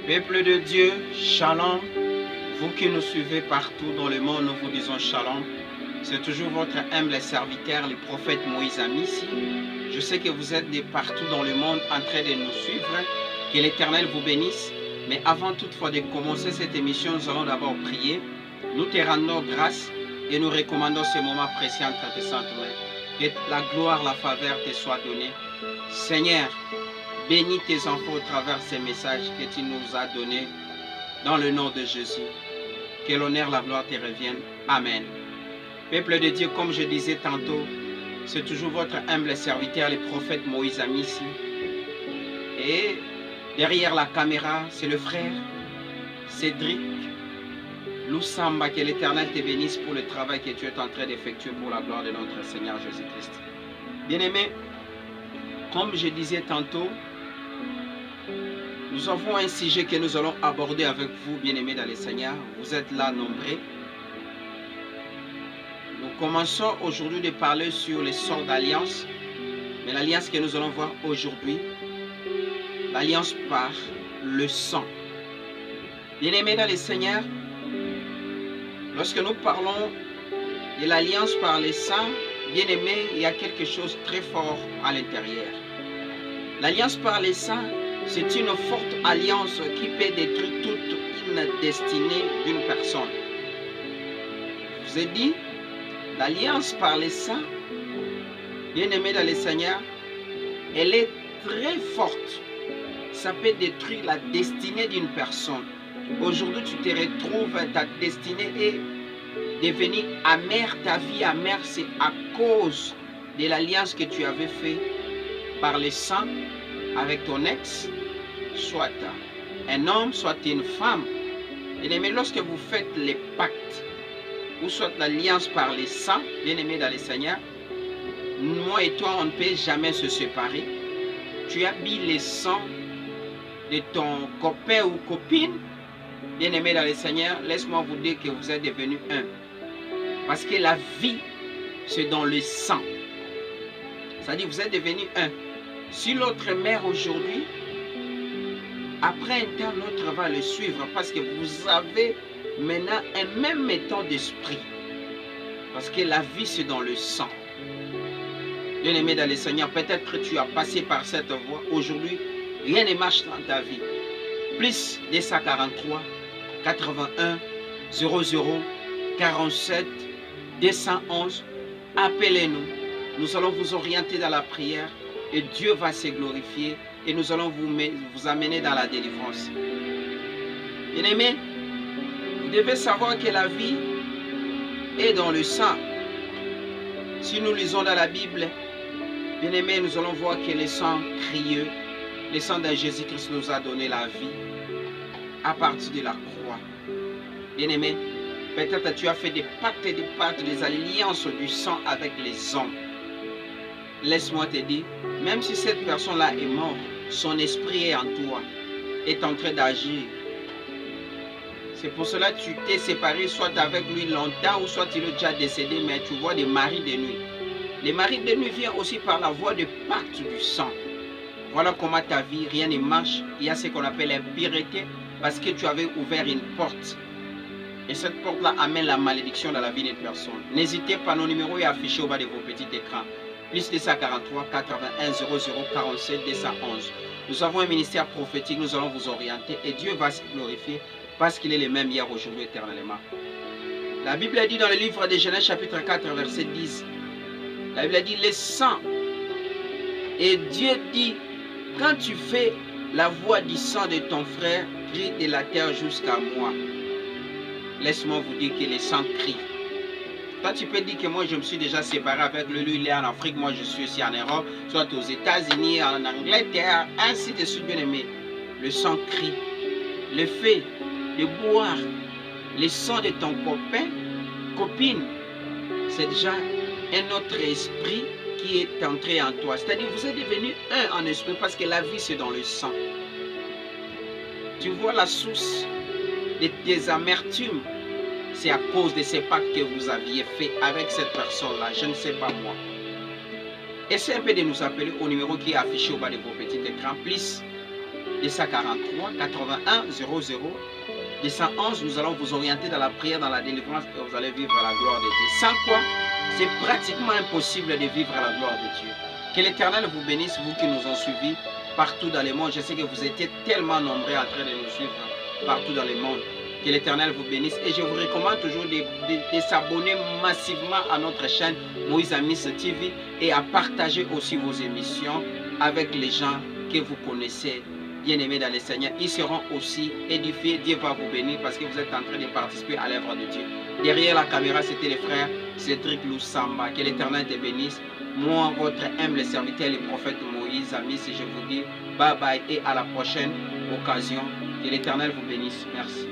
Peuple de Dieu, shalom. Vous qui nous suivez partout dans le monde, nous vous disons shalom. C'est toujours votre humble serviteur, le prophète Moïse Amissi. Je sais que vous êtes de partout dans le monde en train de nous suivre. Que l'Éternel vous bénisse. Mais avant toutefois de commencer cette émission, nous allons d'abord prier. Nous te rendons grâce et nous recommandons ce moment précieux entre tes saintes mains. Que la gloire, la faveur te soit donnée. Seigneur, bénis tes enfants au travers de ces messages que tu nous as donnés dans le nom de Jésus. Que l'honneur, la gloire te reviennent. Amen. Peuple de Dieu, comme je disais tantôt, c'est toujours votre humble serviteur, le prophète Moïse Amissi. Et derrière la caméra, c'est le frère Cédric Loussamba. Que l'Éternel te bénisse pour le travail que tu es en train d'effectuer pour la gloire de notre Seigneur Jésus-Christ. Bien-aimés, comme je disais tantôt, nous avons un sujet que nous allons aborder avec vous, bien-aimés dans le Seigneur. Vous êtes là nombreux. Nous commençons aujourd'hui de parler sur les sorts d'alliance. Mais l'alliance que nous allons voir aujourd'hui, l'alliance par le sang. Bien-aimés dans le Seigneur, lorsque nous parlons de l'alliance par le sang, bien-aimés, il y a quelque chose de très fort à l'intérieur. L'alliance par le sang, c'est une forte alliance qui peut détruire toute une destinée d'une personne. Je vous ai dit, l'alliance par le sang, bien-aimé dans le Seigneur, elle est très forte. Ça peut détruire la destinée d'une personne. Aujourd'hui, tu te retrouves, ta destinée est devenue amère, ta vie amère, c'est à cause de l'alliance que tu avais faite par le sang avec ton ex, soit un homme, soit une femme. Bien-aimé, lorsque vous faites les pactes, ou soit l'alliance par le sang, bien-aimé dans le Seigneur, moi et toi, on ne peut jamais se séparer. Tu habilles le sang de ton copain ou copine, bien-aimé dans le Seigneur, laisse-moi vous dire que vous êtes devenus un. Parce que la vie, c'est dans le sang. C'est-à-dire, vous êtes devenus un. Si l'autre meurt aujourd'hui, après un temps, l'autre va le suivre parce que vous avez maintenant un même état d'esprit. Parce que la vie, c'est dans le sang. Bien-aimé dans le Seigneur, peut-être que tu as passé par cette voie. Aujourd'hui, rien ne marche dans ta vie. Plus 243, 81, 00, 47, 211, appelez-nous. Nous allons vous orienter dans la prière et Dieu va se glorifier et nous allons vous amener dans la délivrance. Bien-aimés, vous devez savoir que la vie est dans le sang. Si nous lisons dans la Bible, bien-aimés, nous allons voir que le sang crieux, le sang de Jésus-Christ nous a donné la vie à partir de la croix. Bien-aimés, peut-être tu as fait des pactes, des alliances du sang avec les hommes. Laisse-moi te dire, même si cette personne-là est morte, son esprit est en toi, est en train d'agir. C'est pour cela que tu t'es séparé, soit avec lui longtemps, ou soit il est déjà décédé, mais tu vois des maris de nuit. Les maris de nuit viennent aussi par la voie de pacte du sang. Voilà comment ta vie, rien ne marche. Il y a ce qu'on appelle l'impureté, parce que tu avais ouvert une porte. Et cette porte-là amène la malédiction dans la vie d'une personne. N'hésitez pas, nos numéros est affiché au bas de vos petits écrans. Plus 243 81 00 47 211. Nous avons un ministère prophétique, nous allons vous orienter et Dieu va se glorifier parce qu'il est le même hier, aujourd'hui, éternellement. La Bible dit dans le livre de Genèse chapitre 4 verset 10, la Bible dit le sang. Et Dieu dit, quand tu fais la voix du sang de ton frère, crie de la terre jusqu'à moi. Laisse-moi vous dire que le sang crie. Toi, tu peux dire que moi, je me suis déjà séparé avec lui, il est en Afrique, moi, je suis ici en Europe, soit aux États-Unis, en Angleterre, ainsi de suite, bien aimé. Le sang crie. Le fait de boire le sang de ton copain, copine, c'est déjà un autre esprit qui est entré en toi. C'est-à-dire, vous êtes devenus un en esprit parce que la vie, c'est dans le sang. Tu vois la source de tes amertumes. C'est à cause de ces pactes que vous aviez fait avec cette personne-là. Je ne sais pas moi. Essayez un peu de nous appeler au numéro qui est affiché au bas de vos petits écrans. Plus 243 81 00. 211, nous allons vous orienter dans la prière, dans la délivrance et vous allez vivre la gloire de Dieu. Sans quoi, c'est pratiquement impossible de vivre la gloire de Dieu. Que l'Éternel vous bénisse, vous qui nous ont suivis partout dans le monde. Je sais que vous étiez tellement nombreux en train de nous suivre partout dans le monde. Que l'Éternel vous bénisse. Et je vous recommande toujours de s'abonner massivement à notre chaîne Moïse Amis TV et à partager aussi vos émissions avec les gens que vous connaissez. Bien-aimés dans le Seigneur, ils seront aussi édifiés. Dieu va vous bénir parce que vous êtes en train de participer à l'œuvre de Dieu. Derrière la caméra, c'était les frères Cédric Loussamba. Que l'Éternel te bénisse. Moi, votre humble serviteur, le prophète Moïse Amis, je vous dis bye bye et à la prochaine occasion. Que l'Éternel vous bénisse. Merci.